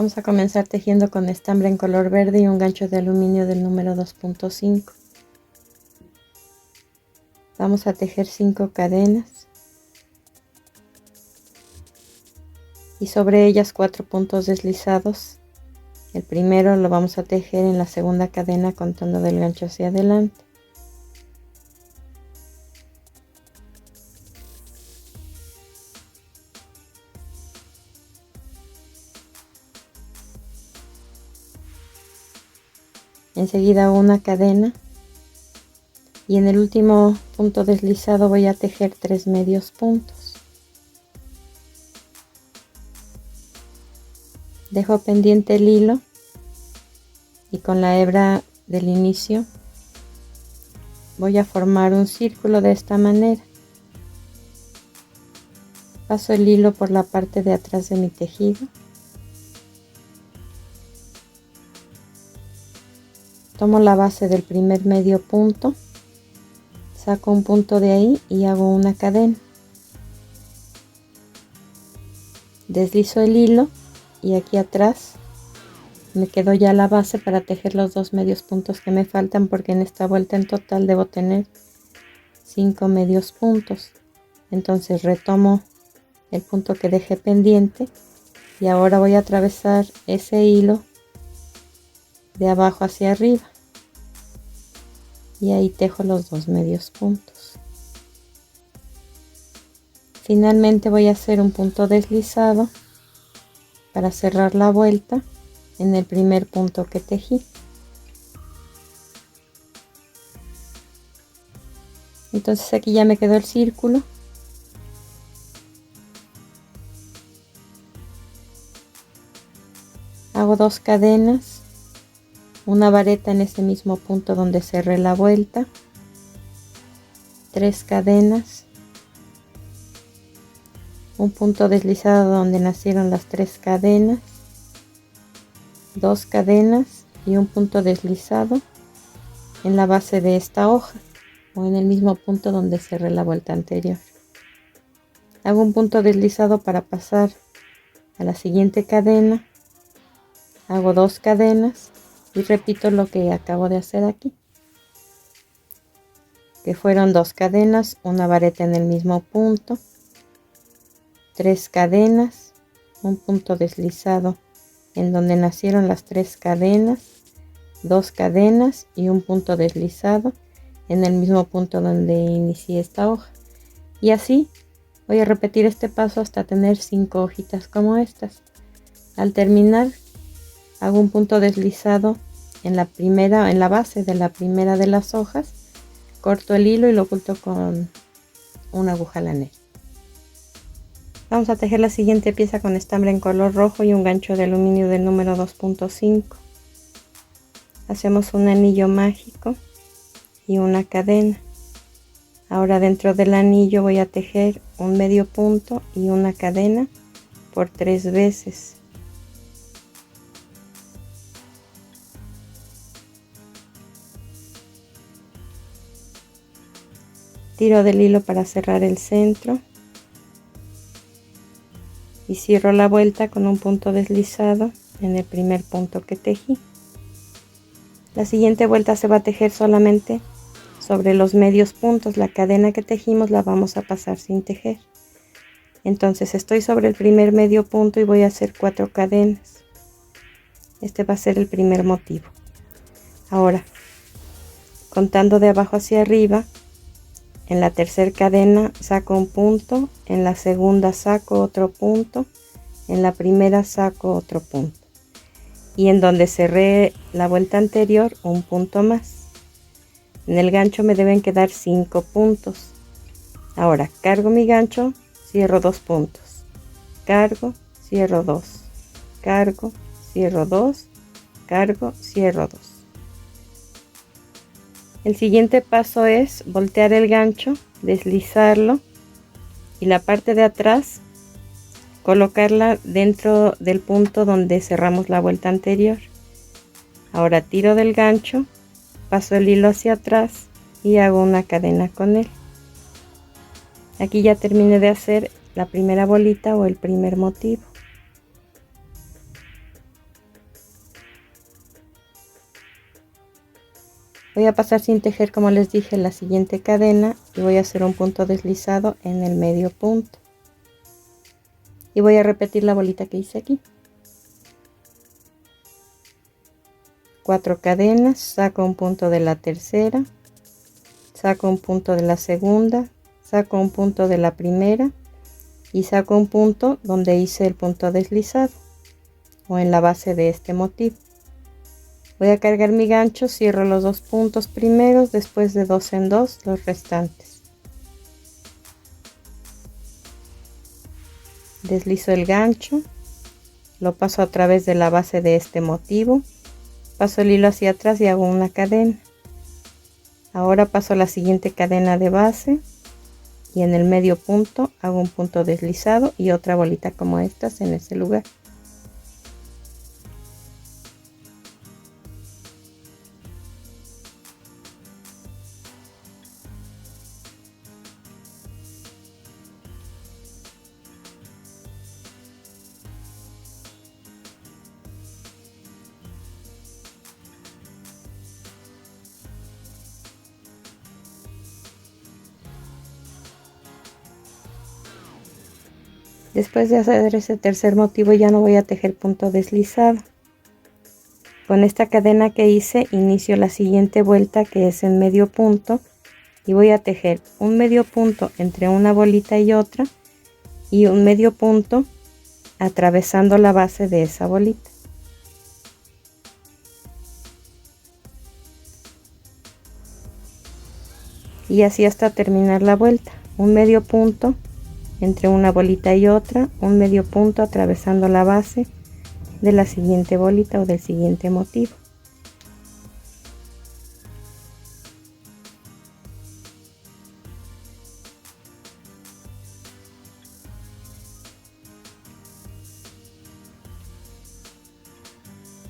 Vamos a comenzar tejiendo con estambre en color verde y un gancho de aluminio del número 2.5. Vamos a tejer 5 cadenas y sobre ellas 4 puntos deslizados. El primero lo vamos a tejer en la segunda cadena contando del gancho hacia adelante. Enseguida una cadena y en el último punto deslizado voy a tejer 3 medios puntos. Dejo pendiente el hilo y con la hebra del inicio voy a formar un círculo de esta manera. Paso el hilo por la parte de atrás de mi tejido. Tomo la base del primer medio punto, saco un punto de ahí y hago una cadena. Deslizo el hilo y aquí atrás me quedó ya la base para tejer los 2 medios puntos que me faltan, porque en esta vuelta en total debo tener 5 medios puntos. Entonces retomo el punto que dejé pendiente y ahora voy a atravesar ese hilo de abajo hacia arriba y ahí tejo los 2 medios puntos. Finalmente voy a hacer un punto deslizado para cerrar la vuelta en el primer punto que tejí. Entonces aquí ya me quedó el círculo. Hago 2 cadenas, una vareta en ese mismo punto donde cerré la vuelta, 3 cadenas, un punto deslizado donde nacieron las 3 cadenas, 2 cadenas y un punto deslizado en la base de esta hoja o en el mismo punto donde cerré la vuelta anterior. Hago un punto deslizado para pasar a la siguiente cadena, hago 2 cadenas y repito lo que acabo de hacer aquí, que fueron 2 cadenas, una vareta en el mismo punto, 3 cadenas, un punto deslizado en donde nacieron las 3 cadenas, 2 cadenas y un punto deslizado en el mismo punto donde inicié esta hoja. Y así voy a repetir este paso hasta tener 5 hojitas como estas. Al terminar hago un punto deslizado en la base de la primera de las hojas, corto el hilo y lo oculto con una aguja lanera. Vamos a tejer la siguiente pieza con estambre en color rojo y un gancho de aluminio del número 2.5. Hacemos un anillo mágico y una cadena. Ahora dentro del anillo voy a tejer un medio punto y una cadena por 3 veces. Tiro del hilo para cerrar el centro y cierro la vuelta con un punto deslizado en el primer punto que tejí. La siguiente vuelta se va a tejer solamente sobre los medios puntos. La cadena que tejimos la vamos a pasar sin tejer. Entonces estoy sobre el primer medio punto y voy a hacer 4 cadenas. Este va a ser el primer motivo. Ahora, contando de abajo hacia arriba, en la tercera cadena saco un punto, en la segunda saco otro punto, en la primera saco otro punto y en donde cerré la vuelta anterior un punto más. En el gancho me deben quedar 5 puntos. Ahora cargo mi gancho, cierro 2 puntos, cargo, cierro 2, cargo, cierro 2, cargo, cierro 2. El siguiente paso es voltear el gancho, deslizarlo y la parte de atrás colocarla dentro del punto donde cerramos la vuelta anterior. Ahora tiro del gancho, paso el hilo hacia atrás y hago una cadena con él. Aquí ya terminé de hacer la primera bolita o el primer motivo. Voy a pasar sin tejer, como les dije, la siguiente cadena y voy a hacer un punto deslizado en el medio punto. Y voy a repetir la bolita que hice aquí. 4 cadenas, saco un punto de la tercera, saco un punto de la segunda, saco un punto de la primera y saco un punto donde hice el punto deslizado o en la base de este motivo. Voy a cargar mi gancho, cierro los 2 puntos primeros, después de 2 en 2 los restantes. Deslizo el gancho, lo paso a través de la base de este motivo, paso el hilo hacia atrás y hago una cadena. Ahora paso la siguiente cadena de base y en el medio punto hago un punto deslizado y otra bolita como estas en ese lugar. Después de hacer ese tercer motivo ya no voy a tejer punto deslizado. Con esta cadena que hice inicio la siguiente vuelta, que es en medio punto, y voy a tejer un medio punto entre una bolita y otra y un medio punto atravesando la base de esa bolita. Y así hasta terminar la vuelta. Un medio punto entre una bolita y otra, un medio punto atravesando la base de la siguiente bolita o del siguiente motivo.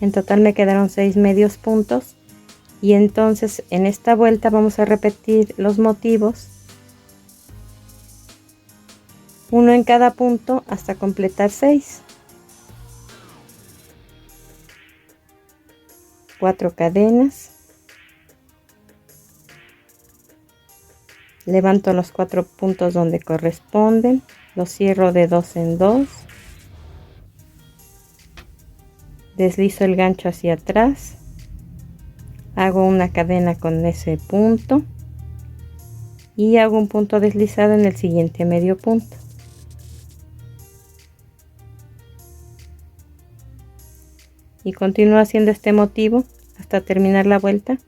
En total me quedaron 6 medios puntos y entonces en esta vuelta vamos a repetir los motivos, uno en cada punto hasta completar 6. 4 cadenas, levanto los 4 puntos donde corresponden, los cierro de 2 en 2, deslizo el gancho hacia atrás, hago una cadena con ese punto y hago un punto deslizado en el siguiente medio punto. Y continúo haciendo este motivo hasta terminar la vuelta.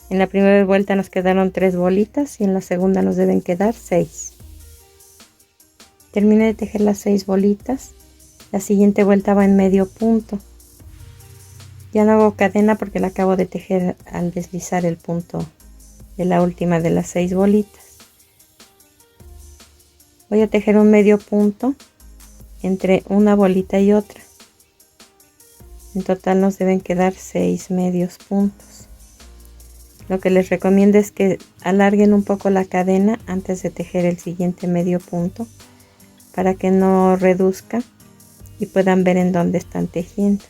En la primera vuelta nos quedaron 3 bolitas y en la segunda nos deben quedar 6. Terminé de tejer las 6 bolitas. La siguiente vuelta va en medio punto. Ya no hago cadena porque la acabo de tejer al deslizar el punto de la última de las 6 bolitas. Voy a tejer un medio punto entre una bolita y otra. En total nos deben quedar 6 medios puntos. Lo que les recomiendo es que alarguen un poco la cadena antes de tejer el siguiente medio punto para que no reduzca y puedan ver en dónde están tejiendo.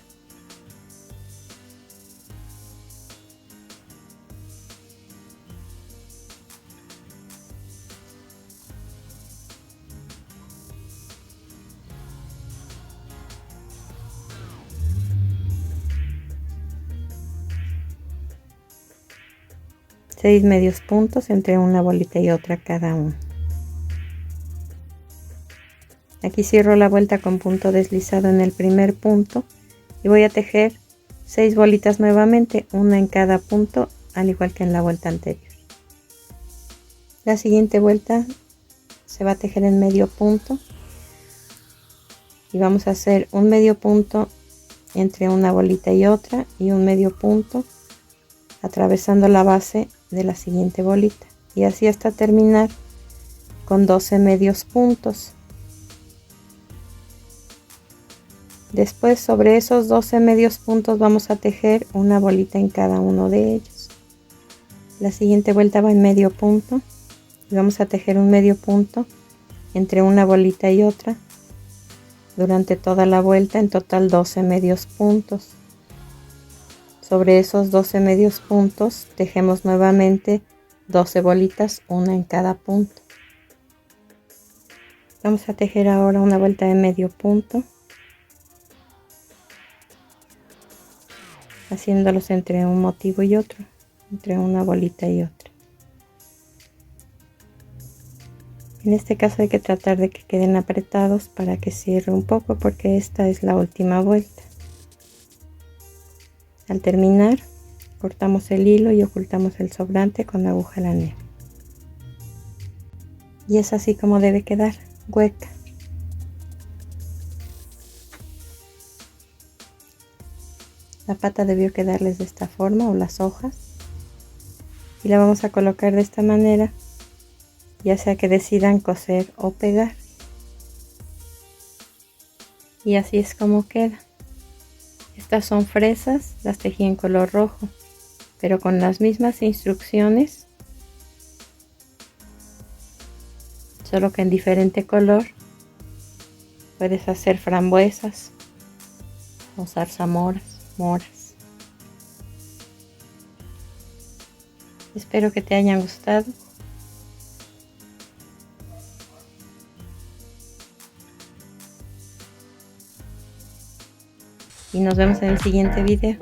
Seis medios puntos entre una bolita y otra cada uno. Aquí cierro la vuelta con punto deslizado en el primer punto y voy a tejer 6 bolitas nuevamente, una en cada punto, al igual que en la vuelta anterior. La siguiente vuelta se va a tejer en medio punto y vamos a hacer un medio punto entre una bolita y otra y un medio punto atravesando la base de la siguiente bolita y así hasta terminar con 12 medios puntos. Después sobre esos 12 medios puntos vamos a tejer una bolita en cada uno de ellos. La siguiente vuelta va en medio punto y vamos a tejer un medio punto entre una bolita y otra durante toda la vuelta, en total 12 medios puntos. Sobre esos 12 medios puntos tejemos nuevamente 12 bolitas, una en cada punto. Vamos a tejer ahora una vuelta de medio punto, haciéndolos entre un motivo y otro, entre una bolita y otra. En este caso hay que tratar de que queden apretados para que cierre un poco, porque esta es la última vuelta. Al terminar, cortamos el hilo y ocultamos el sobrante con la aguja lanera. Y es así como debe quedar, hueca. La pata debió quedarles de esta forma, o las hojas, y la vamos a colocar de esta manera, ya sea que decidan coser o pegar. Y así es como queda. Estas son fresas, las tejí en color rojo, pero con las mismas instrucciones, solo que en diferente color. Puedes hacer frambuesas o zarzamoras, moras. Espero que te hayan gustado. Y nos vemos en el siguiente video.